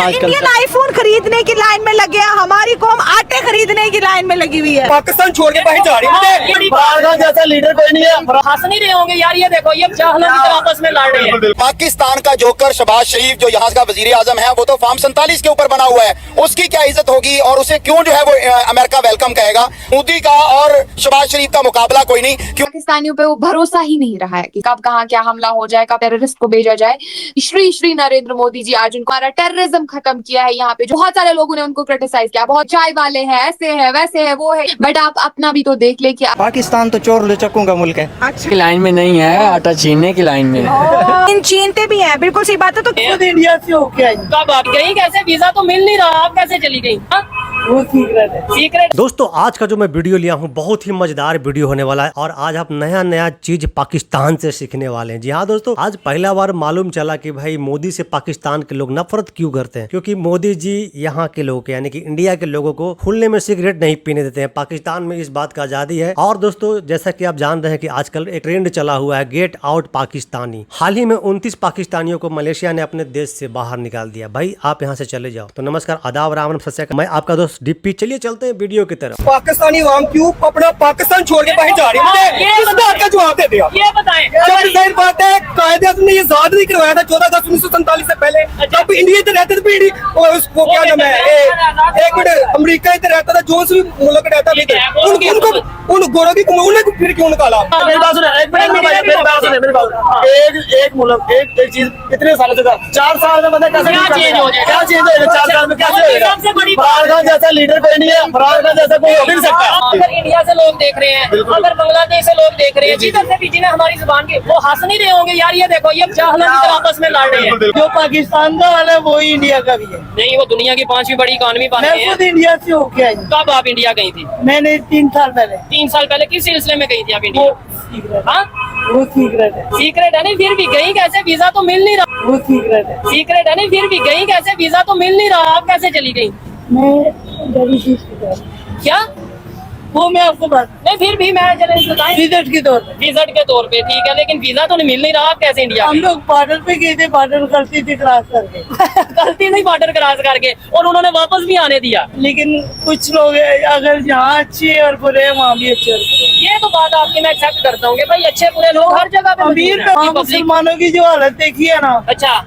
Indian iPhone खरीदने की line में लगे हैं, हमारी कौम आटे खरीदने की लाइन में लगी हुई है। पाकिस्तान छोड़ के कहीं जा रही है। इमरान खान जैसा लीडर कोई नहीं है। हंस नहीं रहे होंगे यार, ये देखो ये जाहलों की तरह आपस में लड़ रहे हैं। पाकिस्तान का जोकर शहबाज शरीफ जो यहाँ का वजीर आजम है, वो तो फॉर्म 47 के ऊपर बना हुआ है, उसकी क्या इज्जत होगी और उसे क्यों जो है वो अमेरिका वेलकम कहेगा। मोदी का और शहबाज शरीफ का मुकाबला कोई नहीं। पाकिस्तानियों पे वो भरोसा ही नहीं रहा है कि कब कहाँ क्या हमला हो जाए, कब टेररिस्ट को भेजा जाए। श्री नरेंद्र मोदी जी आज उनको टेररिज्म खत्म किया है। यहाँ पे जो बहुत सारे लोगों ने उनको क्रिटिसाइज किया, बहुत चाय वाले हैं, ऐसे है वैसे है वो है, बट आप अपना भी तो देख ले कि पाकिस्तान तो चोर लुचकों का मुल्क है। अच्छा, लाइन में नहीं है, आटा छीनने की लाइन में इन छीनते भी हैं, बिल्कुल सही बात है। तो खुद इंडिया से होके आई, कब आप गई कैसे? वीजा तो मिल नहीं रहा, आप कैसे चली गई? वो सीक्रेट है। सीक्रेट। दोस्तों आज का जो मैं वीडियो लिया हूँ बहुत ही मजेदार वीडियो होने वाला है और आज आप नया चीज पाकिस्तान से सीखने वाले हैं। जी हाँ दोस्तों, आज पहला बार मालूम चला कि भाई मोदी से पाकिस्तान के लोग नफरत क्यों करते हैं। क्योंकि मोदी जी यहाँ के लोगों के यानी कि इंडिया के लोगों को खुलने में सिगरेट नहीं पीने देते हैं। पाकिस्तान में इस बात का आजादी है। और दोस्तों जैसा कि आप जान रहे हैं कि आजकल एक ट्रेंड चला हुआ है गेट आउट पाकिस्तानी। हाल ही में 29 पाकिस्तानियों को मलेशिया ने अपने देश से बाहर निकाल दिया। भाई आप यहाँ से चले जाओ। तो नमस्कार, आदाब, राम, सत, मैं आपका दोस्त डिप्पी। चलिए चलते हैं वीडियो की तरफ। पाकिस्तानी आवाम क्यों अपना पाकिस्तान छोड़ के कहीं जा रही है? इस बात का जवाब दे दिया। ये बताएं। जब जाहिर बात है कायदे आज़म ने ये आजाद नहीं करवाया था 14 अगस्त 1947 से पहले। जब इंडिया इधर रहते थे और उसको क्या नाम है, एक मिनट, अमेरिका इधर रहता था, जो भी मुल्क रहता था उन गोरों की उन्हें फिर क्यों निकाला? मेरी बात सुनो, एक मिनट मेरी बात सुनो, मेरी बात। एक मुल्क एक चीज इतने सालों से था, 4 साल में मतलब कैसे क्या चेंज हो जाएगा? क्या चेंज होगा 4 साल में? कैसे होगा? सबसे बड़ी इमरान खान जैसा लीडर कोई नहीं है। इमरान खान जैसा कोई हो भी नहीं सकता। अगर इंडिया से लोग देख रहे हैं, अगर बांग्लादेश से लोग देख रहे हैं, जिधर से भी जिन्हें हमारी जुबान के, वो हंस नहीं रहे होंगे यार, ये देखो ये जाहलों की तरह आपस में लड़ रहे हैं। जो पाकिस्तान का हाल है वही इंडिया का भी है। नहीं, वो दुनिया की 5वीं बड़ी इकॉनमी बन मैं गई है। खुद इंडिया से होके आई। कब आप इंडिया गई थी? मैंने 3 साल पहले। 3 साल पहले किस सिलसिले में गई थी आप इंडिया? हाँ, वो सीक्रेट है। सीक्रेट है। नहीं फिर भी गई कैसे? वीजा तो मिल नहीं रहा। वो सीक्रेट है। सीक्रेट है। नहीं फिर भी गई कैसे? वीजा तो मिल नहीं रहा, आप कैसे चली गई? मैं क्या? वो मैं आपको बात नहीं फिर भी मैं चले बताएं। विजिट के तौर पे, विजिट के तौर पे ठीक है, लेकिन वीजा तो नहीं मिल नहीं रहा, आप कैसे इंडिया हम गई? लोग बॉर्डर पे गए थे, बॉर्डर गलती थी क्रॉस करके। गलती नहीं, बॉर्डर क्रॉस करके, और उन्होंने वापस भी आने दिया। लेकिन कुछ लोग हैं, अगर जहाँ अच्छे और बुरे हैं वहाँ भी अच्छे और बुरे। ये तो बात आपकी मैं एक्सेप्ट करता हूँ कि भाई अच्छे बुरे लोग हर जगह पे अमीर मौजूद हैं। पब्लिक। मुसलमानों की जो हालत देखी है ना, अच्छा,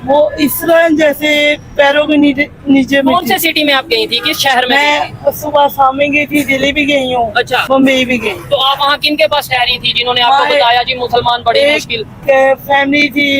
वो इस तरह जैसे पैरों के नीचे कौन से मिट्टी। सिटी में आप गई थी? किस शहर में गई थी? मैं सुबह शाम में गई थी, दिल्ली भी गई हूँ, अच्छा। मुंबई भी गई। तो आप वहाँ किन के पास ठहरी थी जिन्होंने आपको वहाँ बताया जी मुसलमान बड़ी मुश्किल? फैमिली थी,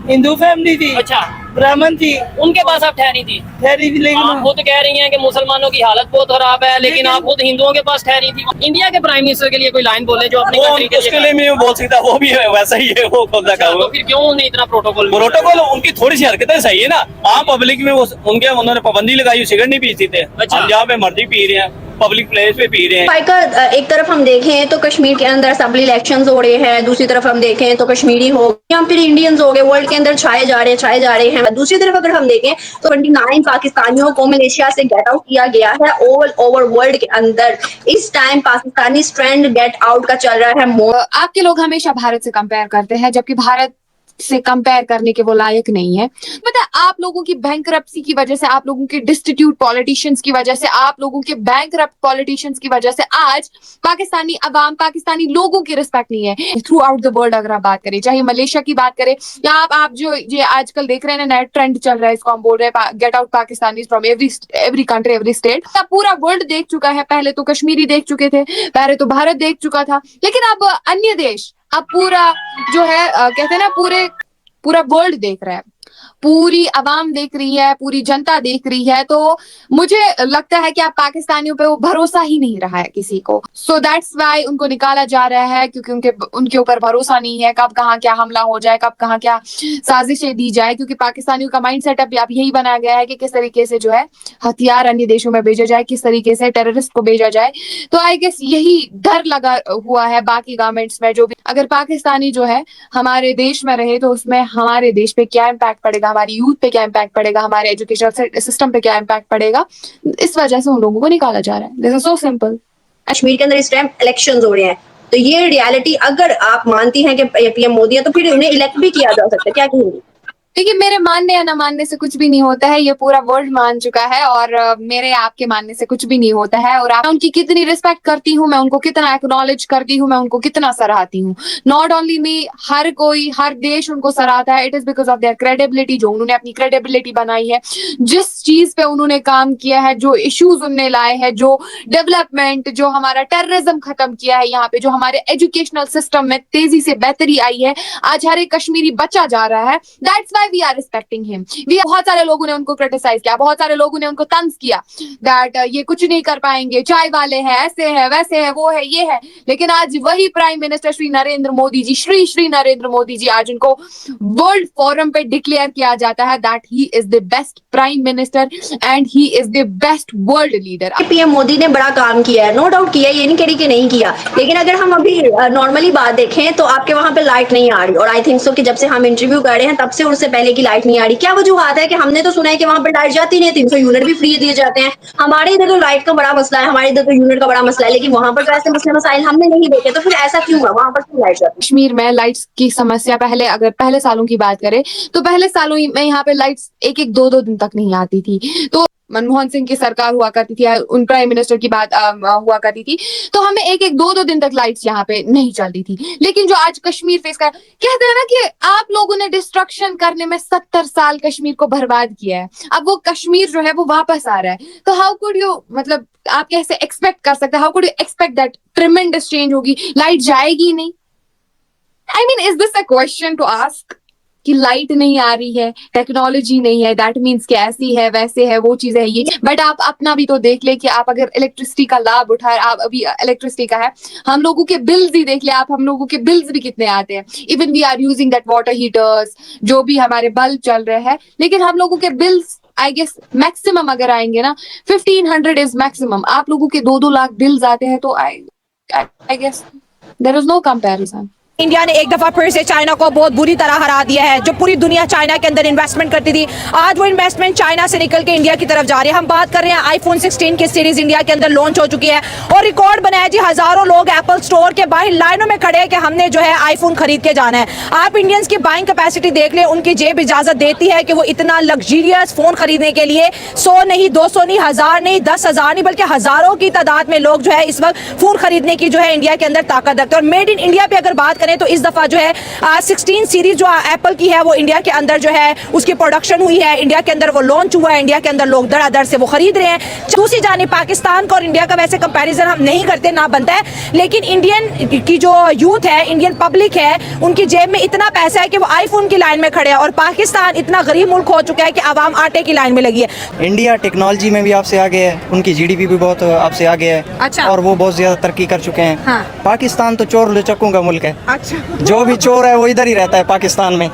हिंदू फैमिली थी, अच्छा, ब्राह्मण थी, उनके पास आप ठहरी थी? ठहरी थी। आप लेकिन खुद कह रही हैं कि मुसलमानों की हालत बहुत खराब है, लेकिन आप खुद हिंदुओं के पास ठहरी थी। इंडिया के प्राइम मिनिस्टर के लिए कोई लाइन बोले जो अपनी कंट्री के उसके लिए? लिए मैं बोल सकता, वो भी है वैसा ही है, वो कौन सा अच्छा, काम तो फिर क्यों उन्हें इतना प्रोटोकॉल? प्रोटोकॉल उनकी थोड़ी सी हरकतें सही है ना। आम पब्लिक में उन्होंने पाबंदी लगाई, सिगरेट नहीं पीती थे। अच्छा। हम जहाँ पे मर्जी पी रहे हैं, पब्लिक प्लेस पे पी रहे हैं। का एक तरफ हम देखें तो कश्मीर के अंदर असेंबली इलेक्शंस हो रहे हैं, दूसरी तरफ हम देखें तो कश्मीरी हो या फिर इंडियंस हो गए वर्ल्ड के अंदर छाए जा रहे हैं। दूसरी तरफ अगर हम देखें तो 29 पाकिस्तानियों को मलेशिया से गेट आउट किया गया है ऑल ओवर वर्ल्ड के अंदर। इस time Pakistani strand get out का चल रहा है। आपके लोग हमेशा भारत से कंपेयर करते हैं, जबकि भारत से कंपेयर करने के वो लायक नहीं है। पता है, आप लोगों की बैंकरप्सी की वजह से, आप लोगों के डिस्टिट्यूट पॉलिटिशियंस की वजह से, आप लोगों के बैंकरप्ट पॉलिटिशियंस की वजह से आज पाकिस्तानी अवाम, पाकिस्तानी लोगों की रिस्पेक्ट नहीं है थ्रू आउट द वर्ल्ड। अगर आप बात करें, चाहे मलेशिया की बात करें या आप जो ये आजकल देख रहे हैं ना, नया ट्रेंड चल रहा है, इसको हम बोल रहे हैं get out Pakistani from every country, every state. पूरा वर्ल्ड देख चुका है। पहले तो कश्मीरी देख चुके थे, पहले तो भारत देख चुका था, लेकिन अब अन्य देश, अब पूरा जो है कहते हैं ना, पूरा वर्ल्ड देख रहा है, पूरी आवाम देख रही है, पूरी जनता देख रही है। तो मुझे लगता है कि आप पाकिस्तानियों पे वो भरोसा ही नहीं रहा है किसी को। सो दैट्स व्हाई उनको निकाला जा रहा है, क्योंकि उनके ऊपर भरोसा नहीं है कब कहाँ क्या हमला हो जाए, कब कहाँ क्या साजिशें दी जाए। क्योंकि पाकिस्तानियों का माइंड सेटअप अब यही बनाया गया है कि किस तरीके से जो है हथियार अन्य देशों में भेजा जाए, किस तरीके से टेररिस्ट को भेजा जाए। तो आई गेस यही डर लगा हुआ है बाकी गवर्नमेंट्स में, जो भी अगर पाकिस्तानी जो है हमारे देश में रहे तो उसमें हमारे देश पे क्या इम्पैक्ट पड़ेगा, हमारी यूथ पे क्या इम्पैक्ट पड़ेगा, हमारे एजुकेशन सिस्टम पे क्या इम्पैक्ट पड़ेगा। इस वजह से उन लोगों को निकाला जा रहा है। This is so simple. Kashmir के अंदर इस टाइम इलेक्शंस हो रहे हैं, तो ये रियलिटी अगर आप मानती हैं कि पीएम मोदी है तो फिर उन्हें इलेक्ट भी किया जा सकता है। क्या कहेंगी? देखिए, मेरे मानने या न मानने से कुछ भी नहीं होता है, ये पूरा वर्ल्ड मान चुका है और मेरे आपके मानने से कुछ भी नहीं होता है। और मैं उनकी कितनी रिस्पेक्ट करती हूँ, मैं उनको कितना एक्नॉलेज करती हूँ, मैं उनको कितना सराहती हूँ। नॉट ओनली मी, हर कोई, हर देश उनको सराहता है। It is because of their credibility, जो उन्होंने अपनी क्रेडिबिलिटी बनाई है, जिस चीज पे उन्होंने काम किया है, जो इश्यूज उन्होंने लाए हैं, जो डेवलपमेंट, जो हमारा टेररिज्म खत्म किया है यहाँ पे, जो हमारे एजुकेशनल सिस्टम में तेजी से बेहतरी आई है, आज हर एक कश्मीरी बचा जा रहा है। That's why we are respecting him. बहुत सारे लोगों ने उनको क्रिटिसाइज किया, बहुत सारे लोगों ने उनको तंज किया दैट ये कुछ नहीं कर पाएंगे, चाय वाले हैं, ऐसे है, वैसे है, वो है, ये है। लेकिन आज वही प्राइम मिनिस्टर श्री नरेंद्र मोदी जी, श्री नरेंद्र मोदी जी, आज उनको वर्ल्ड फोरम पे डिक्लेयर किया जाता है that he is the best prime minister and he is the best world leader. PM Modi ने बड़ा काम किया है, नो डाउट किया है, ये नहीं कह रही कि नहीं किया। लेकिन अगर हम अभी नॉर्मली बात देखें तो आपके वहां पे लाइट नहीं आ रही, और आई थिंक सो कि जब से हम इंटरव्यू कर रहे हैं तब से उससे पहले की लाइट नहीं आ रही। क्या वजूहत है कि हमने तो सुना है कि वहां पर लाइट जाती नहीं है, 300 यूनिट भी फ्री दिए जाते हैं। हमारे इधर तो लाइट का बड़ा मसला है, हमारे इधर तो यूनिट का बड़ा मसला है, लेकिन वहां पर तो ऐसे मसले मसाइल हमने नहीं देखे। तो फिर ऐसा क्यों हुआ, वहां पर क्यों लाइट जाती है? कश्मीर में लाइट्स की समस्या पहले, अगर पहले सालों की बात करें तो पहले सालों में यहाँ पे लाइट्स एक दो दिन तक नहीं आती थी। तो मनमोहन सिंह की सरकार हुआ करती थी, उन प्राइम मिनिस्टर की बात हुआ करती थी, तो हमें एक दो दिन तक लाइट्स यहाँ पे नहीं चलती थी। लेकिन जो आज कश्मीर फेस कर, कहते हैं ना कि आप लोगों ने डिस्ट्रक्शन करने में 70 साल कश्मीर को बर्बाद किया है, अब वो कश्मीर जो है वो वापस आ रहा है। तो हाउ कुड यू, मतलब आप कैसे एक्सपेक्ट कर सकते हैं, how could you expect that tremendous change होगी? लाइट जाएगी नहीं। I mean, is this a question to ask कि लाइट नहीं आ रही है, टेक्नोलॉजी नहीं है, दैट मीन्स कि ऐसी है, वैसे है, वो चीजें है, ये। बट आप अपना भी तो देख ले कि आप अगर इलेक्ट्रिसिटी का लाभ उठाए, आप अभी इलेक्ट्रिसिटी का है, हम लोगों के बिल्स ही देख ले आप, हम लोगों के बिल्स भी कितने आते हैं। Even we are using that water heaters, जो भी हमारे बल्ब चल रहे हैं, लेकिन हम लोगों के बिल्स आई गेस मैक्सिमम अगर आएंगे ना 1500 इज मैक्सिमम। आप लोगों के 2-2 लाख बिल्स आते हैं, तो I guess there is no comparison. India ने एक दफा फिर से चाइना को बहुत बुरी तरह हरा दिया है। जो पूरी दुनिया चाइना के अंदर इन्वेस्टमेंट करती थी, आज वो इन्वेस्टमेंट चाइना से निकल के इंडिया की तरफ जा रही है। हम बात कर रहे हैं आईफोन 16 की सीरीज इंडिया के अंदर लॉन्च हो चुकी है और रिकॉर्ड बनाया जी, हजारों लोग एप्पल स्टोर के बाहर लाइनों में खड़े हैं कि हमने जो है आईफोन खरीद के जाना है। आप इंडियंस की बाइंग कैपेसिटी देख ले, उनकी जेब इजाजत देती है कि वो इतना लग्जरियस फोन खरीदने के लिए 100 नहीं, 200 नहीं, 1000 नहीं, 10,000 नहीं, बल्कि हजारों की तादाद में लोग जो है इस वक्त फोन खरीदने की जो है इंडिया के अंदर ताकत रखते हैं। और मेड इन इंडिया पे अगर बात करें तो इस दफा जो है 16 सीरीज जो एप्पल की है वो इंडिया के अंदर जो है उसकी प्रोडक्शन हुई है, इंडिया के अंदर वो लॉन्च हुआ है, इंडिया के अंदर लोग धड़ाधड़ से वो खरीद रहे हैं। दूसरी जानिब पाकिस्तान का और इंडिया का वैसे कंपैरिजन हम नहीं करते, ना बनता है, लेकिन इंडियन की जो यूथ है, इंडियन पब्लिक है, उनकी जेब में इतना पैसा है कि वो आईफोन की लाइन में खड़े हैं। और पाकिस्तान इतना गरीब मुल्क हो चुका है कि आवाम आटे की लाइन में लगी है। इंडिया टेक्नोलॉजी में भी आपसे आगे है, उनकी जीडीपी भी बहुत आपसे आगे है। अच्छा। और वो बहुत ज्यादा तरक्की कर चुके हैं। हाँ। पाकिस्तान तो चोर लुचक्कों का मुल्क है। अच्छा। जो भी चोर है वो इधर ही रहता है पाकिस्तान में।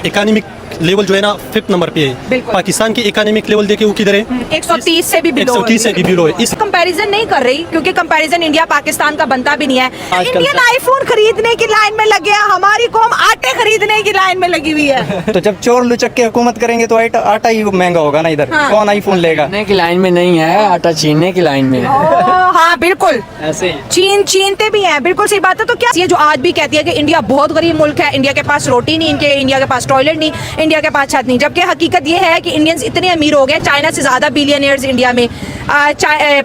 इकोनॉमिक लेवल जो है ना 5th नंबर पे है। पाकिस्तान की इकोनॉमिक लेवल देखिए वो किधर है, 130 से भी बिलो 130 से भी बिलो है। इस कंपैरिजन नहीं कर रही, क्योंकि कंपैरिजन इंडिया पाकिस्तान का बनता भी नहीं है। इंडियन आईफोन खरीदने की लाइन में लगे हैं, हमारी कौम आटे खरीदने की लाइन में लगी हुई है। तो जब चोर लुचक्के हुकूमत करेंगे तो आटा ही महंगा होगा ना इधर। हाँ। कौन आईफोन लेगा? की लाइन में नहीं है, आटा छीनने की लाइन में। हाँ बिल्कुल, ऐसे छीनते भी हैं, बिल्कुल सही बात है। तो क्या ये जो आज भी कहती है कि इंडिया बहुत गरीब मुल्क है, इंडिया के पास रोटी नहीं, इंडिया के पास टॉयलेट नहीं, इंडिया के पास छत नहीं, जबकि हकीकत ये है कि इंडियंस इतने अमीर हो गए, चाइना से ज्यादा बिलियनियर्स इंडिया में।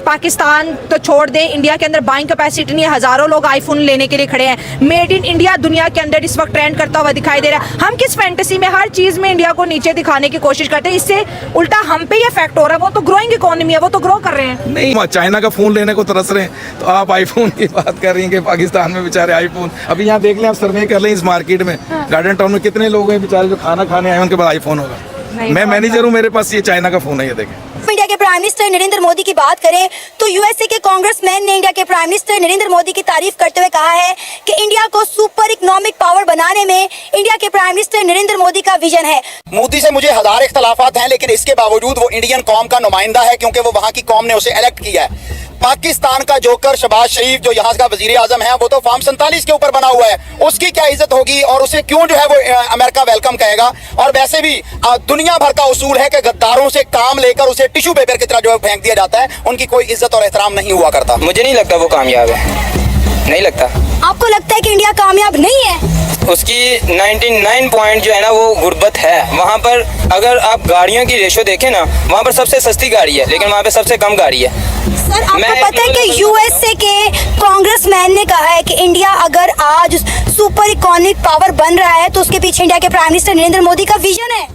पाकिस्तान तो छोड़ दें, इंडिया के अंदर बाइंग कैपेसिटी नहीं है, हजारों लोग आईफोन लेने के लिए खड़े हैं। मेड इन इंडिया दुनिया के अंदर इस वक्त ट्रेंड करता हुआ दिखाई दे रहा है। हम किस फैंटेसी में हर चीज में इंडिया को नीचे दिखाने की कोशिश करते हैं, इससे उल्टा हम पे ये इफेक्ट हो रहा है। वो तो ग्रोइंग इकोनॉमी है, वो तो ग्रो कर रहे हैं। नहीं, चाइना का फोन लेने को तरस रहे हैं तो आप आईफोन की बात कर रही हैं कि पाकिस्तान में बेचारे आईफोन। अभी यहाँ देख लें, आप सर्वे कर लें इस मार्केट में, गार्डन टाउन में कितने लोग हैं बेचारे जो खाना खाने आए, उनके पास आईफोन होगा। मैं मैनेजर हूँ, मेरे पास ये चाइना का फोन है, ये देखें। इंडिया के प्राइम मिनिस्टर नरेंद्र मोदी की बात करें तो यूएसए के कांग्रेसमैन ने इंडिया के प्राइम मिनिस्टर नरेंद्र मोदी की तारीफ करते हुए कहा है कि इंडिया को सुपर इकोनॉमिक पावर बनाने में इंडिया के प्राइम मिनिस्टर नरेंद्र मोदी का विजन है। मोदी से मुझे हजार इख्तलाफात हैं, लेकिन इसके बावजूद वो इंडियन कौम का नुमाइंदा है, क्योंकि वो वहाँ की कौम ने उसे इलेक्ट किया है। पाकिस्तान का जोकर शहबाज शरीफ जो यहाँ का वजीर आजम है, वो तो फॉर्म 47 के ऊपर बना हुआ है, उसकी क्या इज्जत होगी और उसे क्यों जो है वो अमेरिका वेलकम कहेगा। और वैसे भी दुनिया भर का उसूल है कि गद्दारों से काम लेकर उसे टिश्यू पेपर की तरह जो है फेंक दिया जाता है, उनकी कोई इज्जत और एहतराम नहीं हुआ करता। मुझे नहीं लगता वो कामयाब है। नहीं लगता। आपको लगता है कि इंडिया कामयाब नहीं है? उसकी 99 पॉइंट जो है ना वो गुर्बत है। वहाँ पर अगर आप गाड़ियों की रेशो देखें ना, वहाँ पर सबसे सस्ती गाड़ी है लेकिन वहाँ पे सबसे कम गाड़ी है। सर आपको पता है कि यूएसए के कांग्रेसमैन ने कहा है कि इंडिया अगर आज सुपर इकोनॉमिक पावर बन रहा है तो उसके पीछे इंडिया के प्राइम मिनिस्टर नरेंद्र मोदी का विजन है।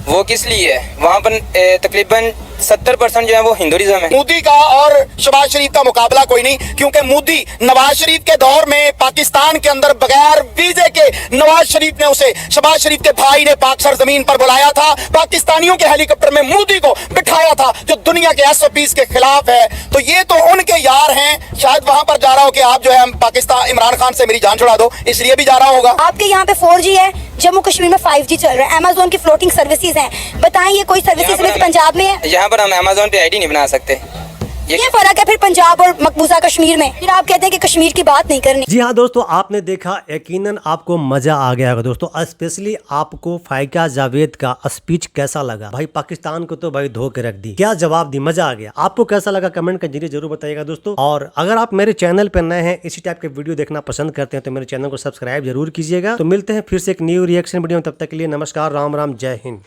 वो किस लिए है? वहाँ पर तकरीबन 70% जो है वो हिंदुइज्म है। मोदी का और शहबाज शरीफ का मुकाबला कोई नहीं, क्योंकि मोदी नवाज शरीफ के दौर में पाकिस्तान के अंदर बगैर वीजे के नवाज शरीफ ने उसे शहबाज शरीफ के भाई ने पाक सरजमीन पर बुलाया था, पाकिस्तानियों के हेलीकॉप्टर में मोदी को बिठाया था जो दुनिया के SOPs के खिलाफ है। तो ये तो उनके यार हैं। शायद वहां पर जा रहा हो कि आप जो है पाकिस्तान इमरान खान से मेरी जान छुड़ा दो, इसलिए भी जा रहा होगा। आपके यहाँ पे 4G है, जम्मू कश्मीर में 5G चल रहा है, अमेज़न की फ्लोटिंग सर्विसेज हैं। बताएं ये कोई सर्विसेज में पंजाब में है? यहाँ पर हम अमेज़न पे आईडी नहीं बना सकते। ये फर्क है फिर पंजाब और मकबूजा कश्मीर में। फिर आप कहते हैं कि कश्मीर की बात नहीं करनी। जी हाँ दोस्तों, आपने देखा, यकीनन आपको मजा आ गया होगा दोस्तों। स्पेशली आपको फाइका जावेद का स्पीच कैसा लगा? भाई पाकिस्तान को तो भाई धो के रख दी, क्या जवाब दी, मजा आ गया। आपको कैसा लगा कमेंट के जरिए जरूर बताइएगा दोस्तों। और अगर आप मेरे चैनल पर नए हैं, इसी टाइप के वीडियो देखना पसंद करते हैं तो मेरे चैनल को सब्सक्राइब जरूर कीजिएगा। तो मिलते हैं फिर से एक न्यू रिएक्शन वीडियो में, तब तक के लिए नमस्कार, राम राम, जय हिंद।